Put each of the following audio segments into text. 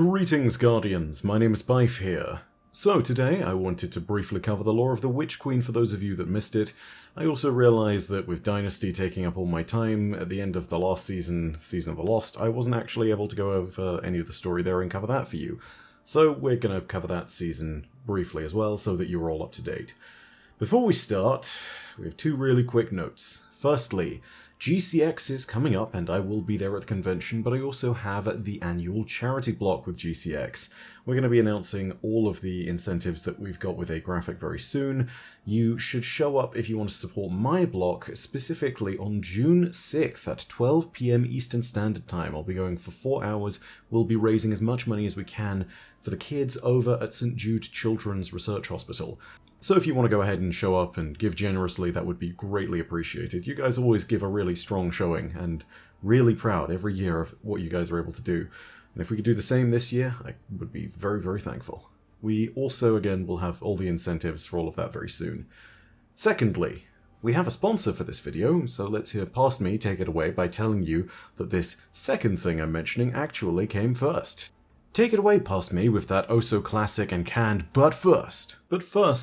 Greetings, Guardians, my name is Byf here. So today I wanted to briefly cover the lore of the Witch Queen for those of you that missed it. I also realised that with Dynasty taking up all my time at the end of the last Season of the Lost, I wasn't actually able to go over any of the story there and cover that for you. So we're going to cover that season briefly as well so that you're all up to date. Before we start, we have two really quick notes. Firstly, GCX is coming up and I will be there at the convention, but I also have the annual charity block with GCX. We're going to be announcing all of the incentives that we've got with A-Graphic very soon. You should show up if you want to support my block, specifically on June 6th at 12 PM Eastern Standard Time. I'll be going for 4 hours. We'll be raising as much money as we can for the kids over at St. Jude Children's Research Hospital. So if you want to go ahead and show up and give generously, that would be greatly appreciated. You guys always give a really strong showing, and really proud every year of what you guys are able to do. And if we could do the same this year, I would be very, very thankful. We also, again, will have all the incentives for all of that very soon. Secondly, we have a sponsor for this video, so let's hear past me take it away by telling you that this second thing I'm mentioning actually came first. Take it away past me with that oh-so-classic and canned But first,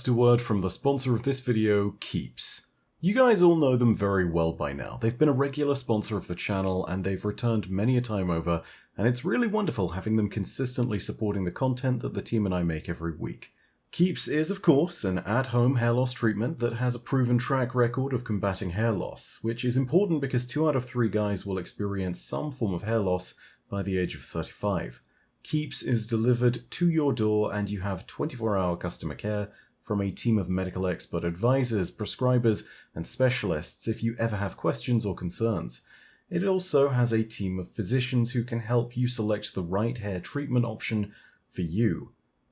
a word from the sponsor of this video, Keeps. You guys all know them very well by now. They've been a regular sponsor of the channel and they've returned many a time over, and it's really wonderful having them consistently supporting the content that the team and I make every week. Keeps is, of course, an at-home hair loss treatment that has a proven track record of combating hair loss, which is important because 2 out of 3 guys will experience some form of hair loss by the age of 35. Keeps is delivered to your door and you have 24-hour customer care from a team of medical expert advisors, prescribers, and specialists if you ever have questions or concerns. It also has a team of physicians who can help you select the right hair treatment option for you.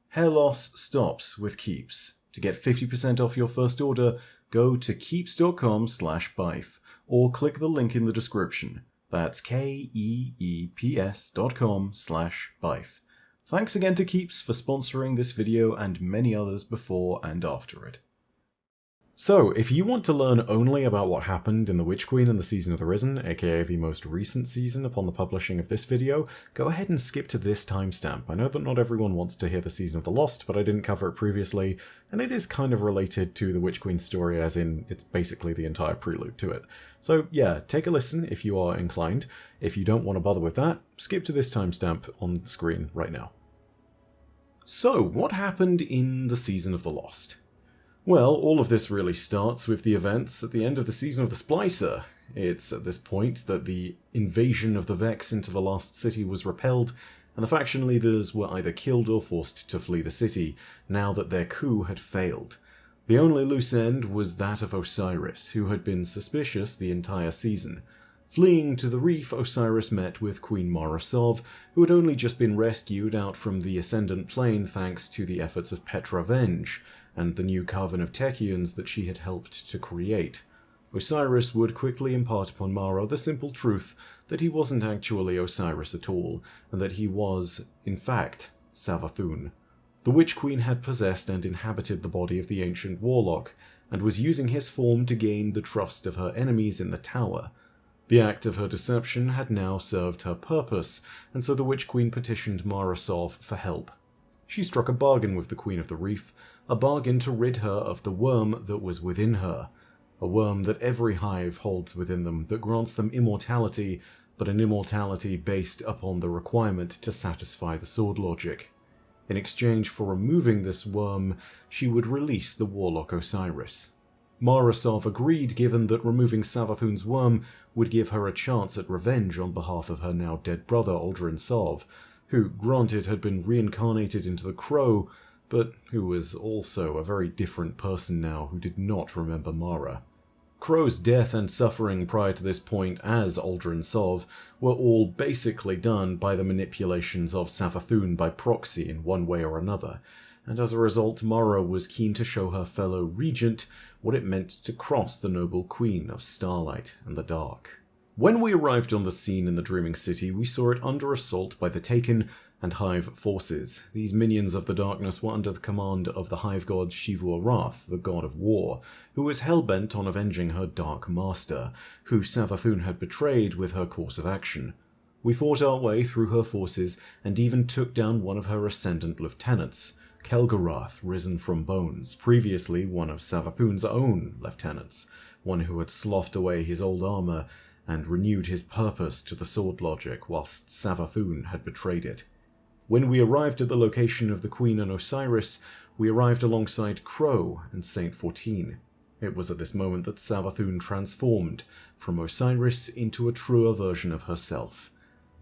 Hair loss stops with Keeps. To get 50% off your first order, go to keeps.com/byf or click the link in the description. That's keeps.com/byf. Thanks again to Keeps for sponsoring this video and many others before and after it. So, if you want to learn only about what happened in The Witch Queen and the Season of the Risen, aka the most recent season upon the publishing of this video, go ahead and skip to this timestamp. I know that not everyone wants to hear the Season of the Lost, but I didn't cover it previously, and it is kind of related to the Witch Queen story, as in it's basically the entire prelude to it. So yeah, take a listen if you are inclined. If you don't want to bother with that, skip to this timestamp on the screen right now. So, what happened in the Season of the Lost? Well, all of this really starts with the events at the end of the Season of the Splicer. It's at this point that the invasion of the Vex into the Lost City was repelled, and the faction leaders were either killed or forced to flee the city, now that their coup had failed. The only loose end was that of Osiris, who had been suspicious the entire season. Fleeing to the reef, Osiris met with Queen Mara Sov, who had only just been rescued out from the Ascendant Plane thanks to the efforts of Petra Venj, and the new Coven of Techeuns that she had helped to create. Osiris would quickly impart upon Mara the simple truth that he wasn't actually Osiris at all, and that he was, in fact, Savathun. The Witch Queen had possessed and inhabited the body of the ancient warlock, and was using his form to gain the trust of her enemies in the tower. The act of her deception had now served her purpose, and so the Witch Queen petitioned Mara Sov for help. She struck a bargain with the Queen of the Reef, a bargain to rid her of the worm that was within her, a worm that every hive holds within them that grants them immortality, but an immortality based upon the requirement to satisfy the sword logic. In exchange for removing this worm, she would release the warlock Osiris. Mara Sov agreed, given that removing Savathun's worm would give her a chance at revenge on behalf of her now dead brother Uldren Sov, who, granted, had been reincarnated into the Crow, but who was also a very different person now who did not remember Mara. Crow's death and suffering prior to this point as Uldren Sov were all basically done by the manipulations of Savathun by proxy in one way or another, and as a result Mara was keen to show her fellow regent what it meant to cross the noble queen of starlight and the dark. When we arrived on the scene in the Dreaming City, we saw it under assault by the Taken and Hive forces. These minions of the darkness were under the command of the Hive god Xivu Arath, the god of war, who was hell-bent on avenging her Dark Master, who Savathun had betrayed with her course of action. We fought our way through her forces and even took down one of her ascendant lieutenants, Kel'Garath, risen from bones, previously one of Savathûn's own lieutenants, one who had sloughed away his old armor and renewed his purpose to the sword logic whilst Savathûn had betrayed it. When we arrived at the location of the Queen and Osiris, we arrived alongside Crow and Saint 14. It was at this moment that Savathûn transformed from Osiris into a truer version of herself.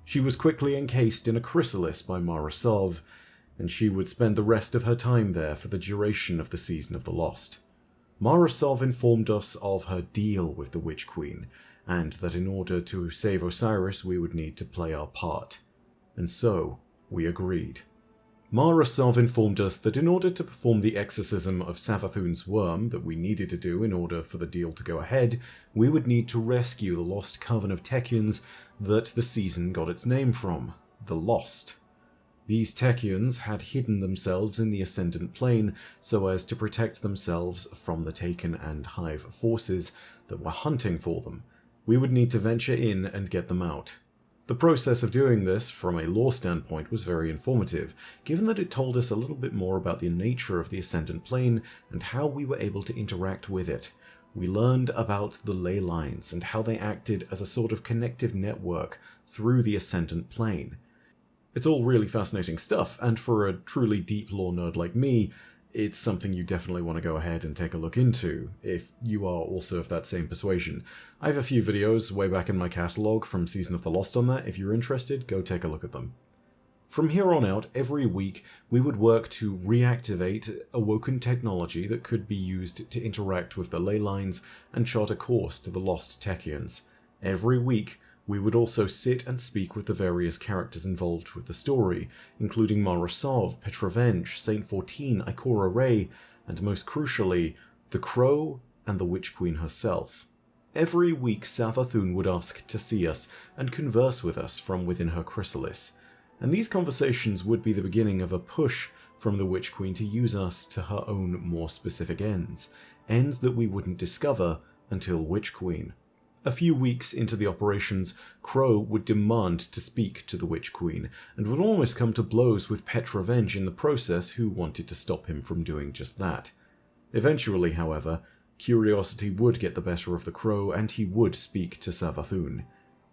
She was quickly encased in a chrysalis by Mara Sov, and she would spend the rest of her time there for the duration of the Season of the Lost. Mara Sov informed us of her deal with the Witch Queen, and that in order to save Osiris we would need to play our part. And so, we agreed. Mara Sov informed us that in order to perform the exorcism of Savathûn's worm that we needed to do in order for the deal to go ahead, we would need to rescue the lost coven of Techeuns that the season got its name from, the Lost. These Techeuns had hidden themselves in the Ascendant Plane so as to protect themselves from the Taken and Hive forces that were hunting for them. We would need to venture in and get them out. The process of doing this, from a lore standpoint, was very informative, given that it told us a little bit more about the nature of the Ascendant Plane and how we were able to interact with it. We learned about the ley lines and how they acted as a sort of connective network through the Ascendant Plane. It's all really fascinating stuff, and for a truly deep lore nerd like me, it's something you definitely want to go ahead and take a look into, if you are also of that same persuasion. I have a few videos way back in my catalogue from Season of the Lost on that. If you're interested, go take a look at them. From here on out, every week, we would work to reactivate awoken technology that could be used to interact with the ley lines and chart a course to the lost Techeuns. Every week, we would also sit and speak with the various characters involved with the story, including Mara Sov, Petrovenge, Saint 14, Ikora Rey, and most crucially, the Crow and the Witch Queen herself. Every week Savathûn would ask to see us and converse with us from within her chrysalis, and these conversations would be the beginning of a push from the Witch Queen to use us to her own more specific ends that we wouldn't discover until Witch Queen. A few weeks into the operations, Crow would demand to speak to the Witch Queen, and would almost come to blows with Petrovenge in the process, who wanted to stop him from doing just that. Eventually, however, curiosity would get the better of the Crow, and he would speak to Savathûn.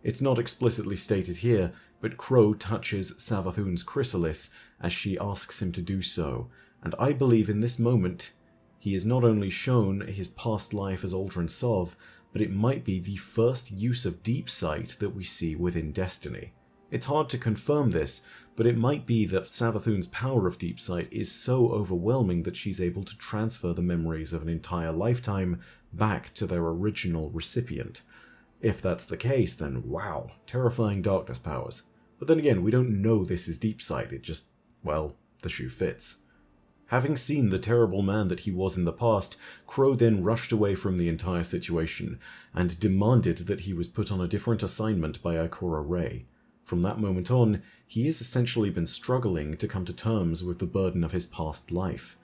It's not explicitly stated here, but Crow touches Savathûn's chrysalis as she asks him to do so, and I believe in this moment he is not only shown his past life as Aldrin Sov, but it might be the first use of deep sight that we see within Destiny. It's hard to confirm this, but it might be that Savathûn's power of deep sight is so overwhelming that she's able to transfer the memories of an entire lifetime back to their original recipient. If that's the case, then wow, terrifying darkness powers. But then again, we don't know this is deep sight, it just, well, the shoe fits. Having seen the terrible man that he was in the past, Crow then rushed away from the entire situation, and demanded that he was put on a different assignment by Ikora Rey. From that moment on, he has essentially been struggling to come to terms with the burden of his past life.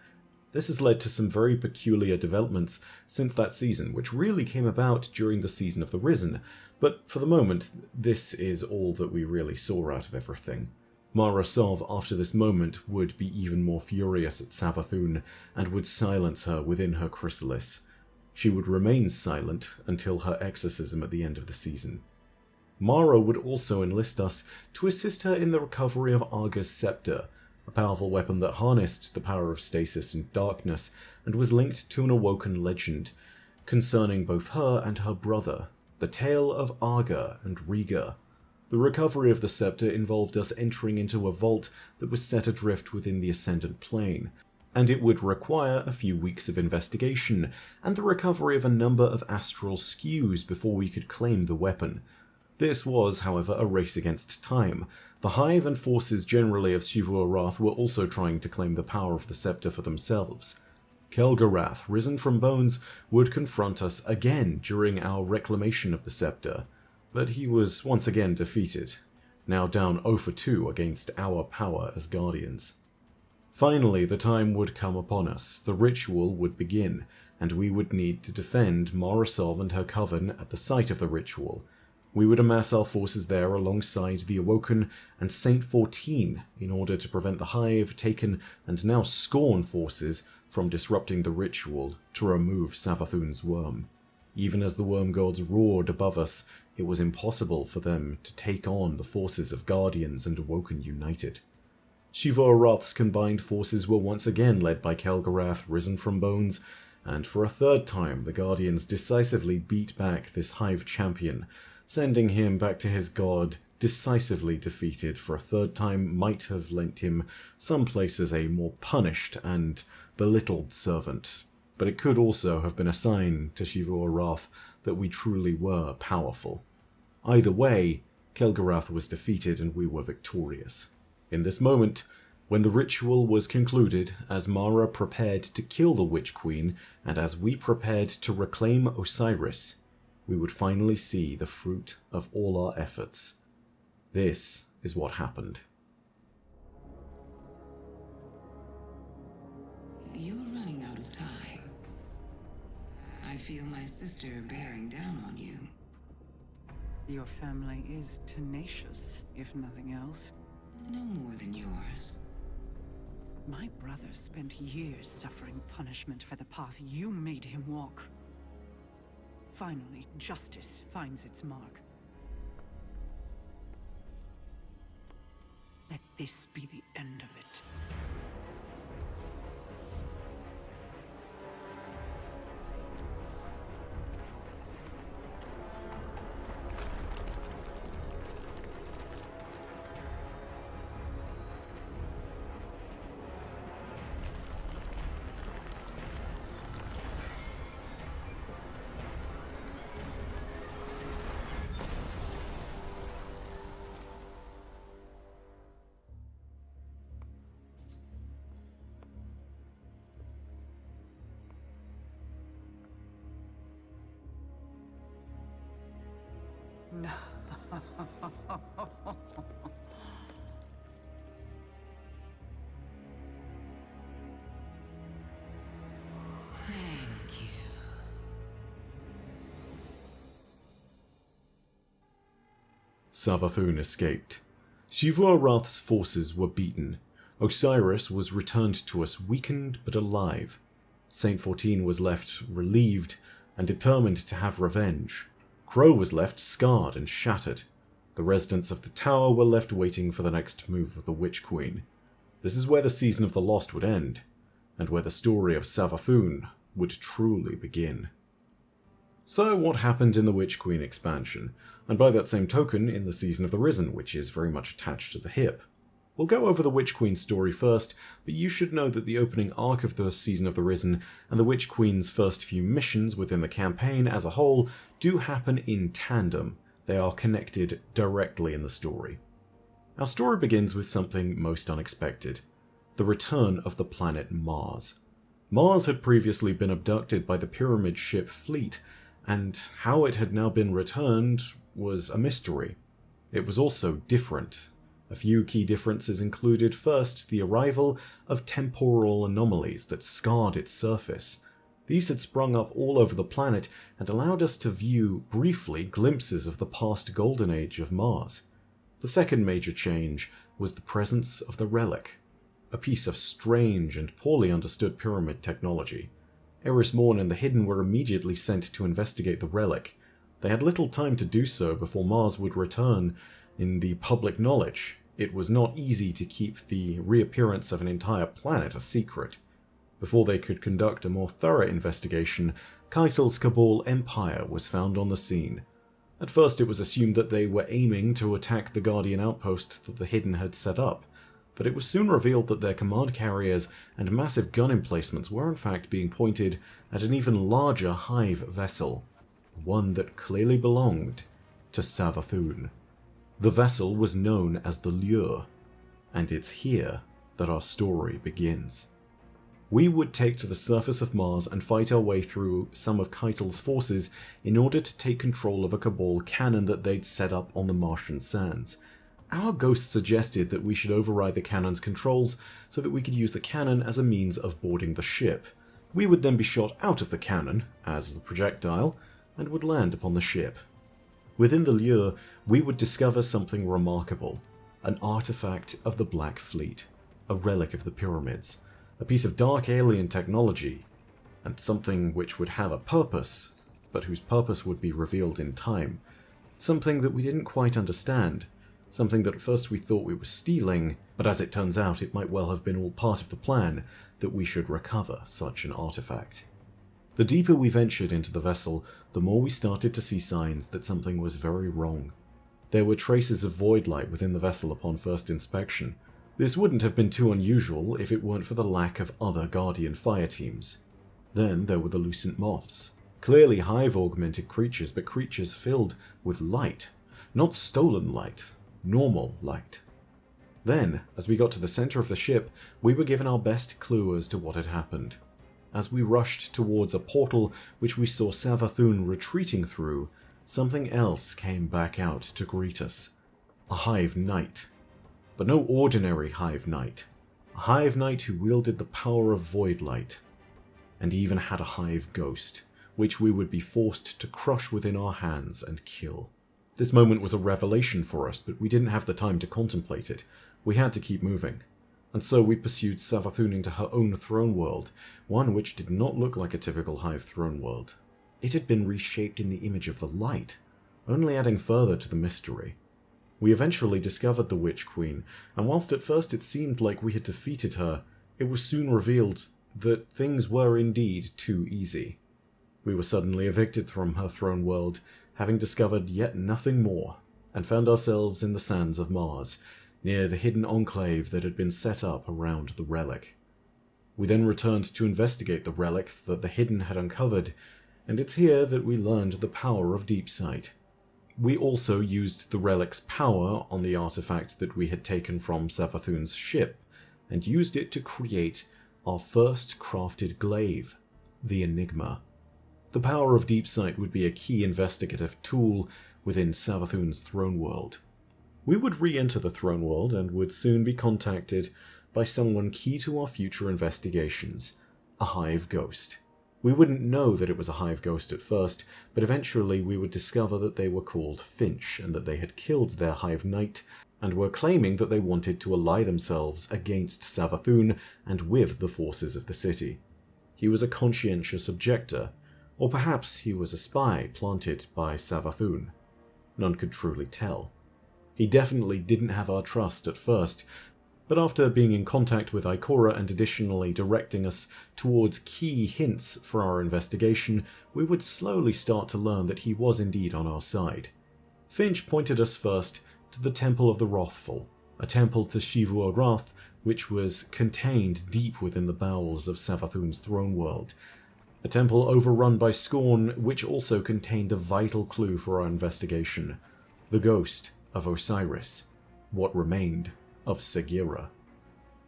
This has led to some very peculiar developments since that season, which really came about during the Season of the Risen, but for the moment, this is all that we really saw out of everything. Mara Sov, after this moment, would be even more furious at Savathûn and would silence her within her chrysalis. She would remain silent until her exorcism at the end of the season. Mara would also enlist us to assist her in the recovery of Arga's scepter, a powerful weapon that harnessed the power of stasis and darkness and was linked to an awoken legend concerning both her and her brother, the tale of Arga and Riga. The recovery of the scepter involved us entering into a vault that was set adrift within the Ascendant Plane, and it would require a few weeks of investigation and the recovery of a number of astral skews before we could claim the weapon. This was, however, a race against time. The Hive and forces generally of Xivu-Arath were also trying to claim the power of the scepter for themselves. Kel'Garath, risen from bones, would confront us again during our reclamation of the scepter, but he was once again defeated, now down 0 for 2 against our power as Guardians. Finally, the time would come upon us, the ritual would begin, and we would need to defend Mara Sov and her coven at the site of the ritual. We would amass our forces there alongside the Awoken and Saint 14 in order to prevent the Hive, Taken, and now Scorn forces from disrupting the ritual to remove Savathun's worm. Even as the worm gods roared above us, it was impossible for them to take on the forces of Guardians and Awoken united. Xivu Arath's combined forces were once again led by Kel'Garath, risen from bones, and for a third time the Guardians decisively beat back this Hive champion, sending him back to his god, decisively defeated. For a third time might have lent him some places a more punished and belittled servant, but it could also have been a sign to Xivu Arath that we truly were powerful. Either way, Kel'Garath was defeated and we were victorious. In this moment, when the ritual was concluded, as Mara prepared to kill the Witch Queen, and as we prepared to reclaim Osiris, we would finally see the fruit of all our efforts. This is what happened. You're running out of time. I feel my sister bearing down on you. Your family is tenacious, if nothing else. No more than yours. My brother spent years suffering punishment for the path you made him walk. Finally, justice finds its mark. Let this be the end of it. No. Thank you. Savathun escaped. Xivu Arath's forces were beaten. Osiris was returned to us weakened but alive. Saint 14 was left relieved and determined to have revenge. Crow was left scarred and shattered. The residents of the tower were left waiting for the next move of the Witch Queen. This is where the Season of the Lost would end, and where the story of Savathun would truly begin. So what happened in the Witch Queen expansion, and by that same token in the Season of the Risen, which is very much attached to the hip? We'll go over the Witch Queen story first, but you should know that the opening arc of the Season of the Risen and the Witch Queen's first few missions within the campaign as a whole do happen in tandem. They are connected directly in the story. Our story begins with something most unexpected: the return of the planet Mars. Mars had previously been abducted by the Pyramid ship fleet, and how it had now been returned was a mystery. It was also different. A few key differences included, first, the arrival of temporal anomalies that scarred its surface. These had sprung up all over the planet and allowed us to view, briefly, glimpses of the past golden age of Mars. The second major change was the presence of the Relic, a piece of strange and poorly understood pyramid technology. Eris Morn and the Hidden were immediately sent to investigate the Relic. They had little time to do so before Mars would return in the public knowledge. It was not easy to keep the reappearance of an entire planet a secret. Before they could conduct a more thorough investigation, Keitel's Cabal Empire was found on the scene. At first it was assumed that they were aiming to attack the Guardian outpost that the Hidden had set up, but it was soon revealed that their command carriers and massive gun emplacements were in fact being pointed at an even larger Hive vessel, one that clearly belonged to Savathun. The vessel was known as the Lure, and it's here that our story begins. We would take to the surface of Mars and fight our way through some of Keitel's forces in order to take control of a Cabal cannon that they'd set up on the Martian sands. Our ghost suggested that we should override the cannon's controls so that we could use the cannon as a means of boarding the ship. We would then be shot out of the cannon, as the projectile, and would land upon the ship. Within the Lure, we would discover something remarkable, an artifact of the Black Fleet, a relic of the pyramids, a piece of dark alien technology, and something which would have a purpose, but whose purpose would be revealed in time. Something that we didn't quite understand, something that at first we thought we were stealing, but as it turns out it might well have been all part of the plan that we should recover such an artifact. The deeper we ventured into the vessel, the more we started to see signs that something was very wrong. There were traces of void light within the vessel upon first inspection. This wouldn't have been too unusual if it weren't for the lack of other Guardian fire teams. Then there were the Lucent Moths. Clearly hive-augmented creatures, but creatures filled with light. Not stolen light, normal light. Then, as we got to the center of the ship, we were given our best clue as to what had happened. As we rushed towards a portal which we saw Savathun retreating through, something else came back out to greet us. A Hive Knight. But no ordinary Hive Knight. A Hive Knight who wielded the power of void light, and even had a Hive Ghost, which we would be forced to crush within our hands and kill. This moment was a revelation for us, but we didn't have the time to contemplate it. We had to keep moving. And so we pursued Savathun into her own throne world, one which did not look like a typical Hive throne world. It had been reshaped in the image of the light, only adding further to the mystery. We eventually discovered the Witch Queen, and whilst at first it seemed like we had defeated her, it was soon revealed that things were indeed too easy. We were suddenly evicted from her throne world, having discovered yet nothing more, and found ourselves in the sands of Mars, near the hidden enclave that had been set up around the relic. We then returned to investigate the relic that the Hidden had uncovered, and it's here that we learned the power of Deep Sight. We also used the relic's power on the artifact that we had taken from Savathun's ship, and used it to create our first crafted glaive, the Enigma. The power of Deep Sight would be a key investigative tool within Savathun's throne world. We would re-enter the throne world and would soon be contacted by someone key to our future investigations, a Hive Ghost. We wouldn't know that it was a Hive Ghost at first, but eventually we would discover that they were called Finch and that they had killed their Hive Knight and were claiming that they wanted to ally themselves against Savathun and with the forces of the city. He was a conscientious objector, or perhaps he was a spy planted by Savathun. None could truly tell. He definitely didn't have our trust at first, but after being in contact with Ikora and additionally directing us towards key hints for our investigation, we would slowly start to learn that he was indeed on our side. Finch pointed us first to the Temple of the Wrathful, a temple to Shivu Arath which was contained deep within the bowels of Savathun's throne world. A temple overrun by Scorn, which also contained a vital clue for our investigation: the ghost of Osiris, what remained of Sagira.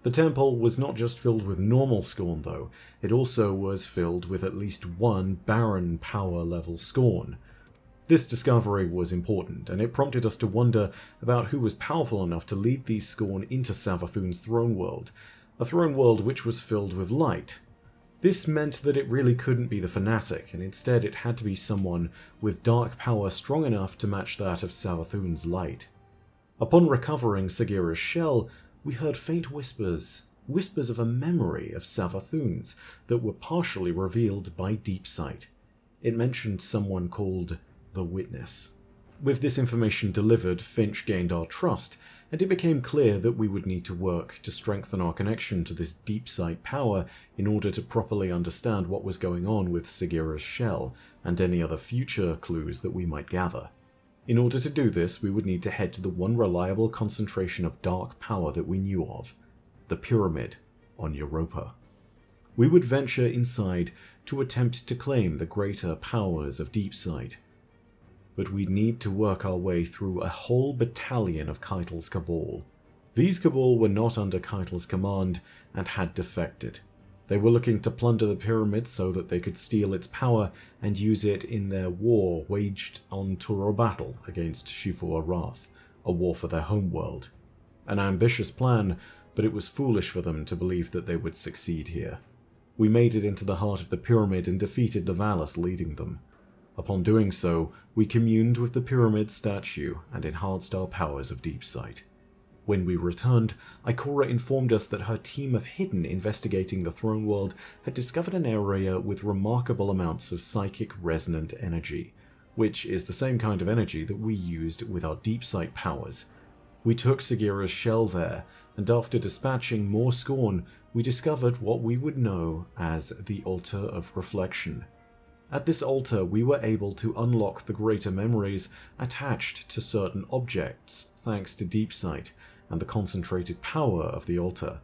The temple was not just filled with normal Scorn though, it also was filled with at least one Baron power level Scorn. This discovery was important, and it prompted us to wonder about who was powerful enough to lead these Scorn into Savathun's throne world, a throne world which was filled with light. This meant that it really couldn't be the Fanatic, and instead it had to be someone with dark power strong enough to match that of Savathun's light. Upon recovering Sagira's shell, we heard faint whispers of a memory of Savathun's that were partially revealed by Deep Sight. It mentioned someone called the Witness. With this information delivered, Finch gained our trust, and it became clear that we would need to work to strengthen our connection to this Deep Sight power in order to properly understand what was going on with Sagira's shell and any other future clues that we might gather. In order to do this, we would need to head to the one reliable concentration of dark power that we knew of, the Pyramid on Europa. We would venture inside to attempt to claim the greater powers of Deep Sight, but we'd need to work our way through a whole battalion of Keitel's Cabal. These Cabal were not under Keitel's command and had defected. They were looking to plunder the pyramid so that they could steal its power and use it in their war waged on Torobatl against Shivu Arath, a war for their homeworld. An ambitious plan, but it was foolish for them to believe that they would succeed here. We made it into the heart of the pyramid and defeated the Valis leading them. Upon doing so, we communed with the pyramid statue and enhanced our powers of deep sight. When we returned, Ikora informed us that her team of Hidden investigating the throne world had discovered an area with remarkable amounts of psychic resonant energy, which is the same kind of energy that we used with our deep sight powers. We took Sagira's shell there, and after dispatching more Scorn, we discovered what we would know as the Altar of Reflection. At this altar, we were able to unlock the greater memories attached to certain objects, thanks to deep sight and the concentrated power of the altar.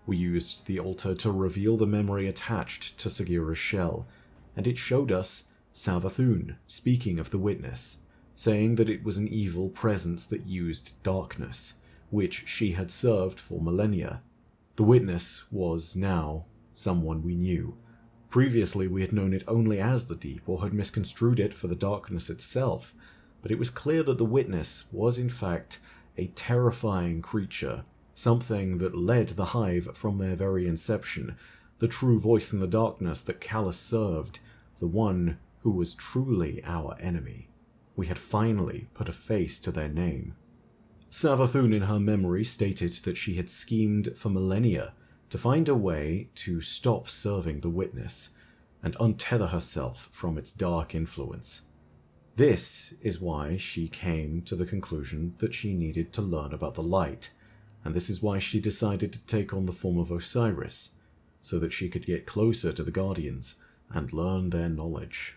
We used the altar to reveal the memory attached to Sagira's shell, and it showed us Savathun speaking of the Witness, saying that it was an evil presence that used darkness, which she had served for millennia. The Witness was now someone we knew. Previously, we had known it only as the Deep, or had misconstrued it for the darkness itself, but it was clear that the Witness was in fact a terrifying creature, something that led the Hive from their very inception, the true voice in the darkness that Callus served, the one who was truly our enemy. We had finally put a face to their name. Savathun in her memory stated that she had schemed for millennia to find a way to stop serving the Witness and untether herself from its dark influence. This is why she came to the conclusion that she needed to learn about the light, and this is why she decided to take on the form of Osiris, so that she could get closer to the Guardians and learn their knowledge.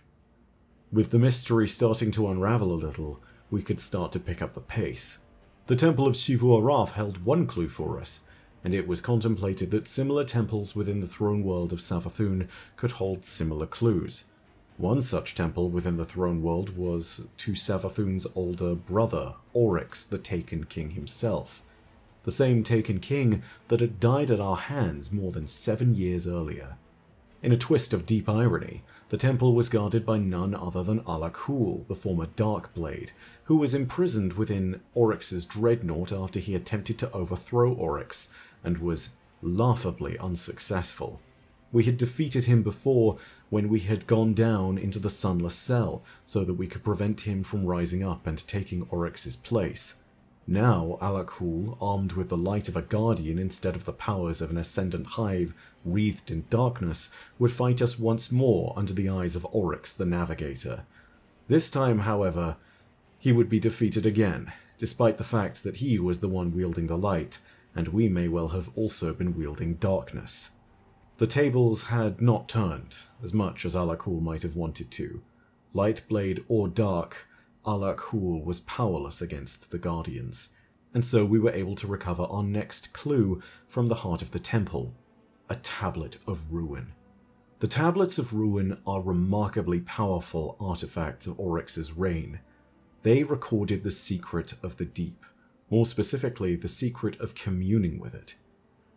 With the mystery starting to unravel a little, we could start to pick up the pace. The Temple of Xivu Arath held one clue for us, and it was contemplated that similar temples within the throne world of Savathun could hold similar clues. One such temple within the throne world was to Savathun's older brother, Oryx, the Taken King himself. The same Taken King that had died at our hands more than 7 years earlier. In a twist of deep irony, the temple was guarded by none other than Alak-Hul, the former Darkblade, who was imprisoned within Oryx's dreadnought after he attempted to overthrow Oryx, and was laughably unsuccessful. We had defeated him before when we had gone down into the Sunless Cell so that we could prevent him from rising up and taking Oryx's place. Now Alak-Hul, armed with the light of a Guardian instead of the powers of an Ascendant Hive wreathed in darkness, would fight us once more under the eyes of Oryx the Navigator. This time, however, he would be defeated again, despite the fact that he was the one wielding the light, and we may well have also been wielding darkness. The tables had not turned, as much as Alak-Hul might have wanted to. Lightblade or dark, Alak-Hul was powerless against the Guardians, and so we were able to recover our next clue from the heart of the temple, a Tablet of Ruin. The Tablets of Ruin are remarkably powerful artifacts of Oryx's reign. They recorded the secret of the Deep, more specifically the secret of communing with it.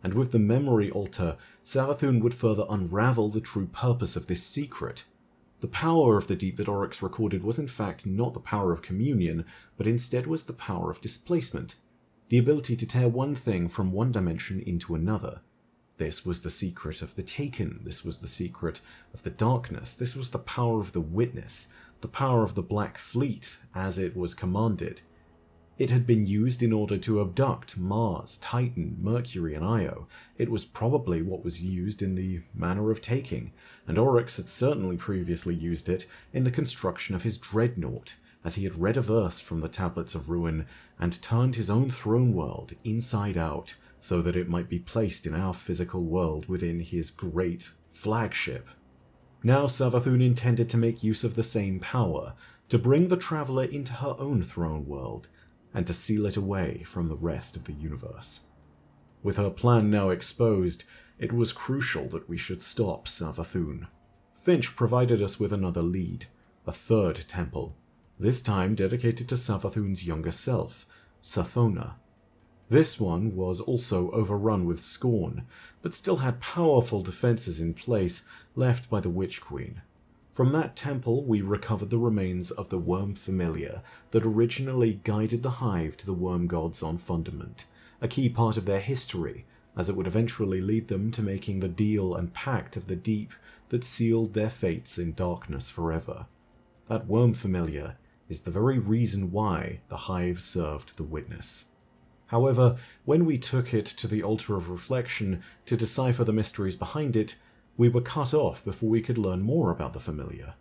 And with the memory altar, Savathun would further unravel the true purpose of this secret. The power of the Deep that Oryx recorded was in fact not the power of communion, but instead was the power of displacement, the ability to tear one thing from one dimension into another. This was the secret of the Taken, this was the secret of the Darkness, this was the power of the Witness, the power of the Black Fleet, as it was commanded. It had been used in order to abduct Mars, Titan, Mercury, and Io. It was probably what was used in the manner of taking, and Oryx had certainly previously used it in the construction of his dreadnought, as he had read a verse from the Tablets of Ruin and turned his own throne world inside out so that it might be placed in our physical world within his great flagship. Now Savathun intended to make use of the same power, to bring the Traveler into her own throne world, and to seal it away from the rest of the universe. With her plan now exposed, it was crucial that we should stop Savathun. Finch provided us with another lead, a third temple, this time dedicated to Savathun's younger self, Sathona. This one was also overrun with Scorn, but still had powerful defenses in place left by the Witch Queen. From that temple, we recovered the remains of the Worm Familiar that originally guided the Hive to the Worm Gods on Fundament, a key part of their history, as it would eventually lead them to making the deal and pact of the Deep that sealed their fates in darkness forever. That worm familiar is the very reason why the Hive served the Witness. However, when we took it to the Altar of Reflection to decipher the mysteries behind it, we were cut off before we could learn more about the familiar.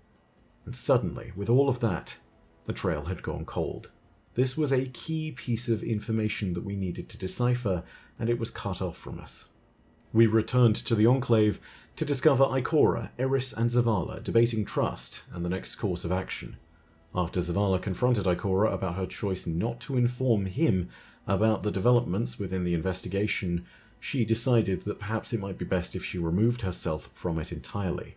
And suddenly, with all of that, the trail had gone cold. This was a key piece of information that we needed to decipher, and it was cut off from us. We returned to the Enclave to discover Ikora, Eris, and Zavala debating trust and the next course of action. After Zavala confronted Ikora about her choice not to inform him about the developments within the investigation, she decided that perhaps it might be best if she removed herself from it entirely.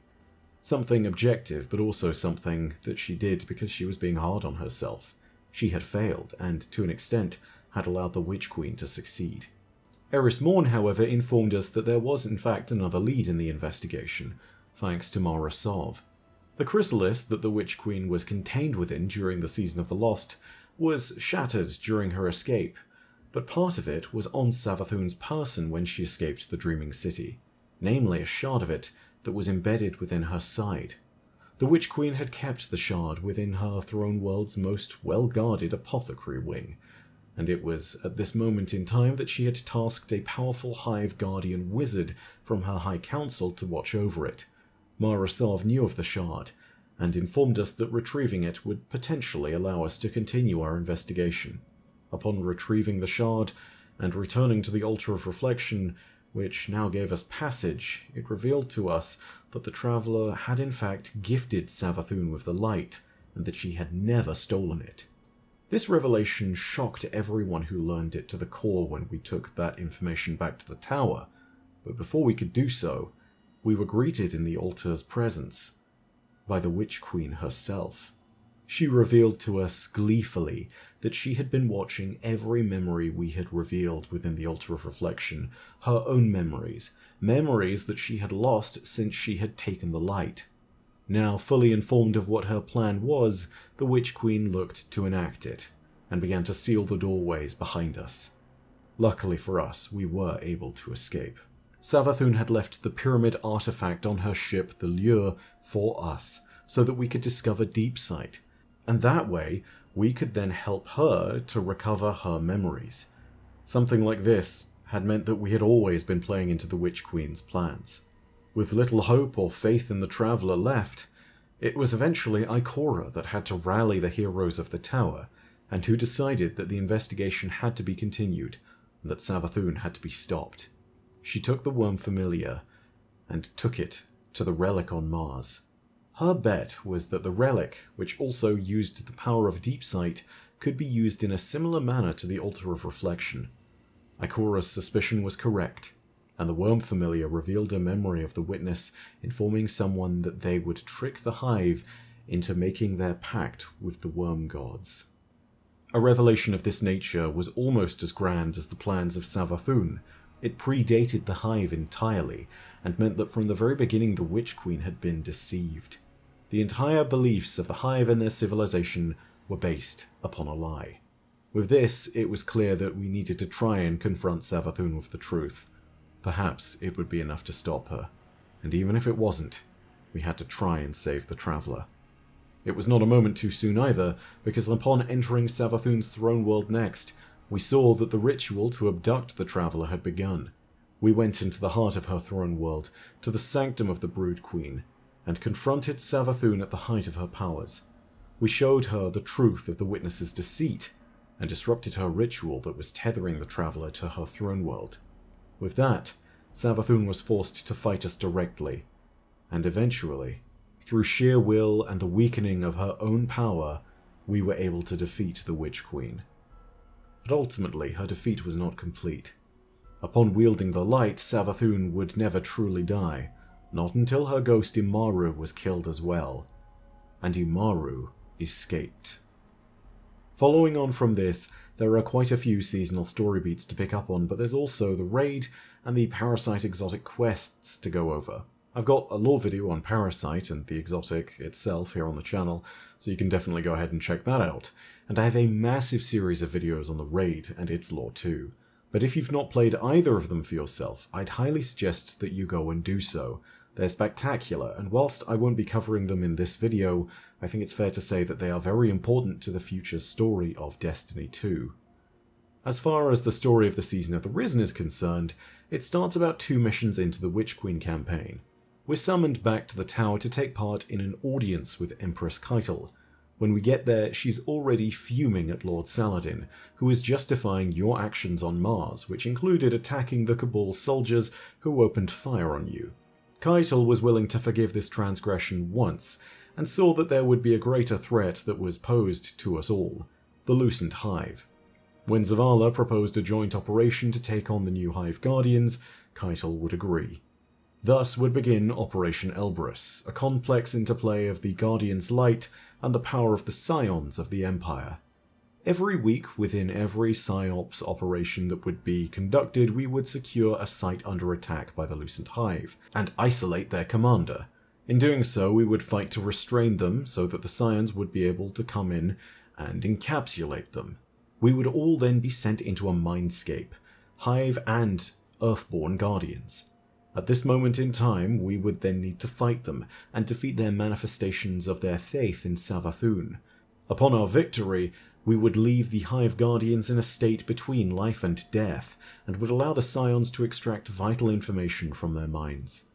Something objective, but also something that she did because she was being hard on herself. She had failed, and to an extent had allowed the Witch Queen to succeed. Eris Morn, however, informed us that there was in fact another lead in the investigation, thanks to Mara Sov. The chrysalis that the Witch Queen was contained within during the Season of the Lost was shattered during her escape, but part of it was on Savathun's person when she escaped the Dreaming City, namely a shard of it that was embedded within her side. The Witch Queen had kept the shard within her throne world's most well-guarded apothecary wing, and it was at this moment in time that she had tasked a powerful Hive Guardian wizard from her High Council to watch over it. Mara Sov knew of the shard, and informed us that retrieving it would potentially allow us to continue our investigation. Upon retrieving the shard, and returning to the Altar of Reflection, which now gave us passage, it revealed to us that the Traveller had in fact gifted Savathun with the light, and that she had never stolen it. This revelation shocked everyone who learned it to the core when we took that information back to the tower, but before we could do so, we were greeted in the altar's presence by the Witch Queen herself. She revealed to us gleefully that she had been watching every memory we had revealed within the Altar of Reflection, her own memories that she had lost since she had taken the light. Now fully informed of what her plan was, the Witch Queen looked to enact it, and began to seal the doorways behind us. Luckily for us, we were able to escape. Savathun had left the pyramid artifact on her ship, the Lure, for us, so that we could discover Deepsight, and that way we could then help her to recover her memories. Something like this had meant that we had always been playing into the Witch Queen's plans. With little hope or faith in the Traveller left, it was eventually Ikora that had to rally the heroes of the tower, and who decided that the investigation had to be continued, and that Savathun had to be stopped. She took the worm familiar, and took it to the relic on Mars. Her bet was that the relic, which also used the power of Deepsight, could be used in a similar manner to the Altar of Reflection. Ikora's suspicion was correct, and the worm familiar revealed a memory of the Witness informing someone that they would trick the Hive into making their pact with the worm gods. A revelation of this nature was almost as grand as the plans of Savathun. It predated the Hive entirely, and meant that from the very beginning the Witch Queen had been deceived. The entire beliefs of the Hive and their civilization were based upon a lie. With this, it was clear that we needed to try and confront Savathun with the truth. Perhaps it would be enough to stop her, and even if it wasn't, we had to try and save the Traveller. It was not a moment too soon either, because upon entering Savathun's throne world next, we saw that the ritual to abduct the Traveller had begun. We went into the heart of her throne world, to the sanctum of the Brood Queen, and confronted Savathun at the height of her powers. We showed her the truth of the Witness's deceit, and disrupted her ritual that was tethering the Traveller to her throne world. With that, Savathun was forced to fight us directly, and eventually, through sheer will and the weakening of her own power, we were able to defeat the Witch Queen. But ultimately, her defeat was not complete. Upon wielding the light, Savathun would never truly die, not until her ghost Imaru was killed as well, and Imaru escaped. Following on from this, there are quite a few seasonal story beats to pick up on, but there's also the raid and the Parasite exotic quests to go over. I've got a lore video on Parasite and the exotic itself here on the channel, so you can definitely go ahead and check that out. And I have a massive series of videos on the raid and its lore too. But if you've not played either of them for yourself, I'd highly suggest that you go and do so. They're spectacular, and whilst I won't be covering them in this video, I think it's fair to say that they are very important to the future story of Destiny 2. As far as the story of the Season of the Risen is concerned, it starts about 2 missions into the Witch Queen campaign. We're summoned back to the tower to take part in an audience with Empress Keitel. When we get there, she's already fuming at Lord Saladin, who is justifying your actions on Mars, which included attacking the Cabal soldiers who opened fire on you. Keitel was willing to forgive this transgression once, and saw that there would be a greater threat that was posed to us all, the Lucent Hive. When Zavala proposed a joint operation to take on the new Hive Guardians, Keitel would agree. Thus would begin Operation Elbrus, a complex interplay of the Guardians' light and the power of the Scions of the Empire. Every week within every PsyOps operation that would be conducted, we would secure a site under attack by the Lucent Hive, and isolate their commander. In doing so, we would fight to restrain them so that the Scions would be able to come in and encapsulate them. We would all then be sent into a mindscape, Hive and Earthborn Guardians. At this moment in time, we would then need to fight them, and defeat their manifestations of their faith in Savathûn. Upon our victory, we would leave the Hive Guardians in a state between life and death, and would allow the Scions to extract vital information from their minds.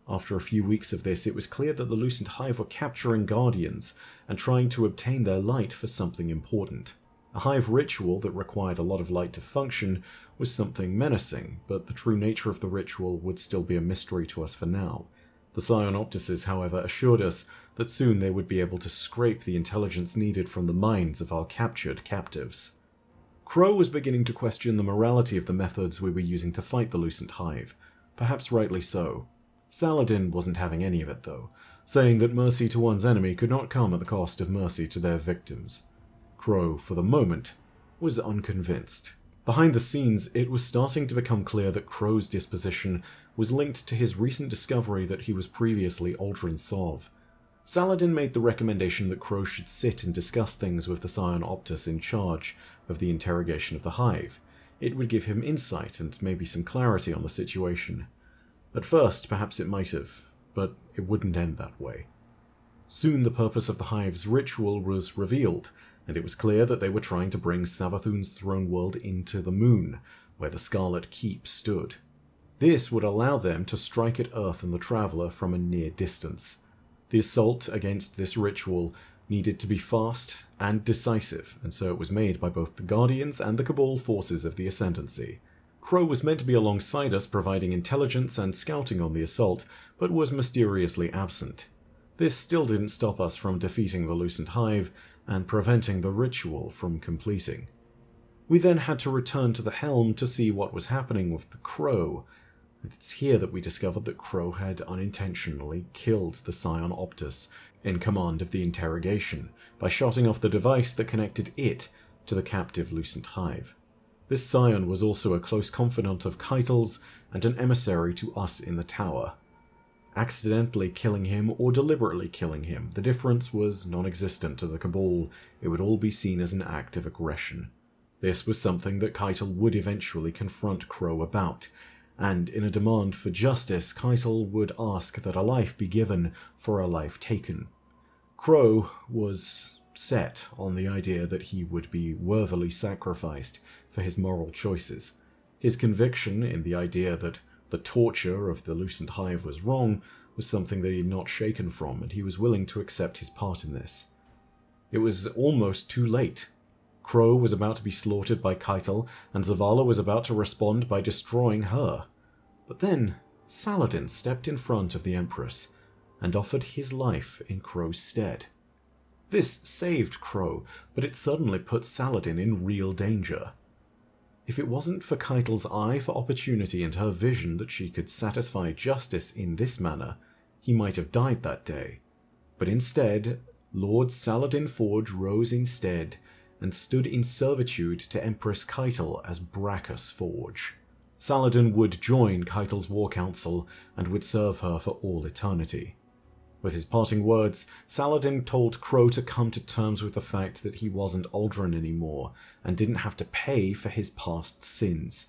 After a few weeks of this, it was clear that the Lucent Hive were capturing Guardians, and trying to obtain their light for something important. A Hive ritual that required a lot of light to function was something menacing, but the true nature of the ritual would still be a mystery to us for now. The Psionoptises, however, assured us that soon they would be able to scrape the intelligence needed from the minds of our captured captives. Crow was beginning to question the morality of the methods we were using to fight the Lucent Hive, perhaps rightly so. Saladin wasn't having any of it though, saying that mercy to one's enemy could not come at the cost of mercy to their victims. Crow, for the moment, was unconvinced. Behind the scenes, it was starting to become clear that Crow's disposition was linked to his recent discovery that he was previously Aldrin Sov. Saladin made the recommendation that Crow should sit and discuss things with the Psionoptis in charge of the interrogation of the Hive. It would give him insight and maybe some clarity on the situation. At first, perhaps it might have, but it wouldn't end that way. Soon the purpose of the Hive's ritual was revealed, and it was clear that they were trying to bring Savathûn's throne world into the moon, where the Scarlet Keep stood. This would allow them to strike at Earth and the Traveler from a near distance. The assault against this ritual needed to be fast and decisive, and so it was made by both the Guardians and the Cabal forces of the Ascendancy. Crow was meant to be alongside us providing intelligence and scouting on the assault, but was mysteriously absent. This still didn't stop us from defeating the Lucent Hive and preventing the ritual from completing. We then had to return to the helm to see what was happening with the Crow, and it's here that we discovered that Crow had unintentionally killed the Psionoptis in command of the interrogation by shutting off the device that connected it to the captive Lucent Hive. This Scion was also a close confidant of Keitel's and an emissary to us in the tower. Accidentally killing him or deliberately killing him, the difference was non-existent to the Cabal. It would all be seen as an act of aggression. This was something that Keitel would eventually confront Crow about, and in a demand for justice, Keitel would ask that a life be given for a life taken. Crow was set on the idea that he would be worthily sacrificed for his moral choices. His conviction in the idea that the torture of the Lucent Hive was wrong was something that he had not shaken from, and he was willing to accept his part in this. It was almost too late. Crow was about to be slaughtered by Keitel, and Zavala was about to respond by destroying her. But then, Saladin stepped in front of the Empress, and offered his life in Crow's stead. This saved Crow, but it suddenly put Saladin in real danger. If it wasn't for Keitel's eye for opportunity and her vision that she could satisfy justice in this manner, he might have died that day. But instead, Lord Saladin Forge rose instead and stood in servitude to Empress Keitel as Brachus Forge. Saladin would join Keitel's war council and would serve her for all eternity. With his parting words, Saladin told Crow to come to terms with the fact that he wasn't Aldrin anymore and didn't have to pay for his past sins.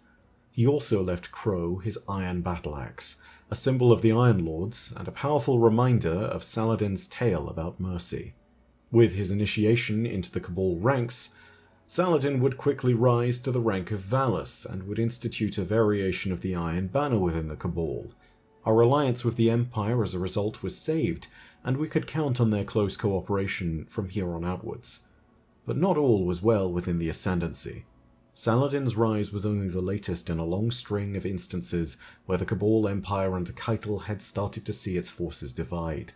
He also left Crow his iron battle axe, a symbol of the Iron Lords and a powerful reminder of Saladin's tale about mercy. With his initiation into the Cabal ranks, Saladin would quickly rise to the rank of Valis and would institute a variation of the Iron Banner within the Cabal. Our alliance with the Empire as a result was saved, and we could count on their close cooperation from here on outwards. But not all was well within the Ascendancy. Saladin's rise was only the latest in a long string of instances where the Cabal Empire under Keitel had started to see its forces divide.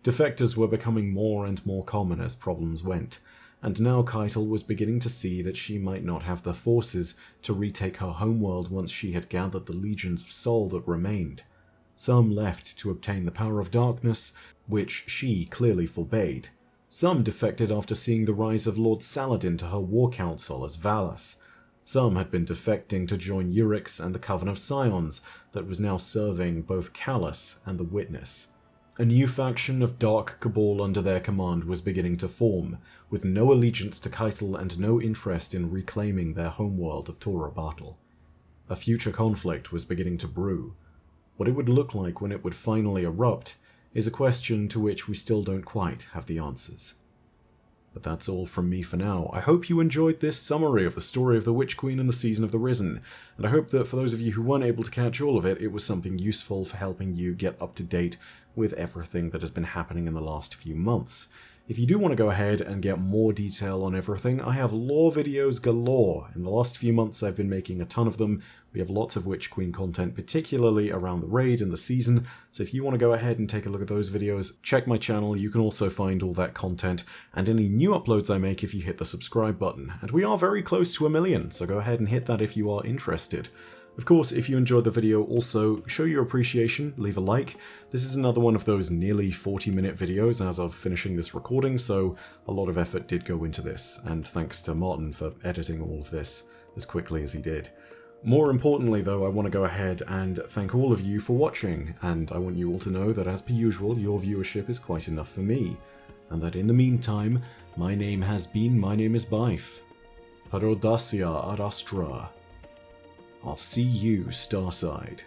Defectors were becoming more and more common as problems went, and now Keitel was beginning to see that she might not have the forces to retake her homeworld once she had gathered the legions of Sol that remained. Some left to obtain the power of darkness, which she clearly forbade. Some defected after seeing the rise of Lord Saladin to her war council as Valis. Some had been defecting to join Euryx and the Coven of Scions that was now serving both Callus and the Witness. A new faction of Dark Cabal under their command was beginning to form, with no allegiance to Keitel and no interest in reclaiming their homeworld of Torobatl. A future conflict was beginning to brew. What it would look like when it would finally erupt is a question to which we still don't quite have the answers. But that's all from me for now. I hope you enjoyed this summary of the story of the Witch Queen and the Season of the Risen, and I hope that for those of you who weren't able to catch all of it, it was something useful for helping you get up to date with everything that has been happening in the last few months. If you do want to go ahead and get more detail on everything, I have lore videos galore. In the last few months I've been making a ton of them. We have lots of Witch Queen content, particularly around the raid and the season, so if you want to go ahead and take a look at those videos, check my channel. You can also find all that content and any new uploads I make if you hit the subscribe button. And we are very close to 1 million, so go ahead and hit that if you are interested. Of course, if you enjoyed the video, also show your appreciation, leave a like. This is another one of those nearly 40-minute videos as of finishing this recording, so a lot of effort did go into this, and thanks to Martin for editing all of this as quickly as he did. More importantly though, I want to go ahead and thank all of you for watching, and I want you all to know that as per usual, your viewership is quite enough for me, and that in the meantime, my name is Byf. Parodacia ad Astra. I'll see you Starside.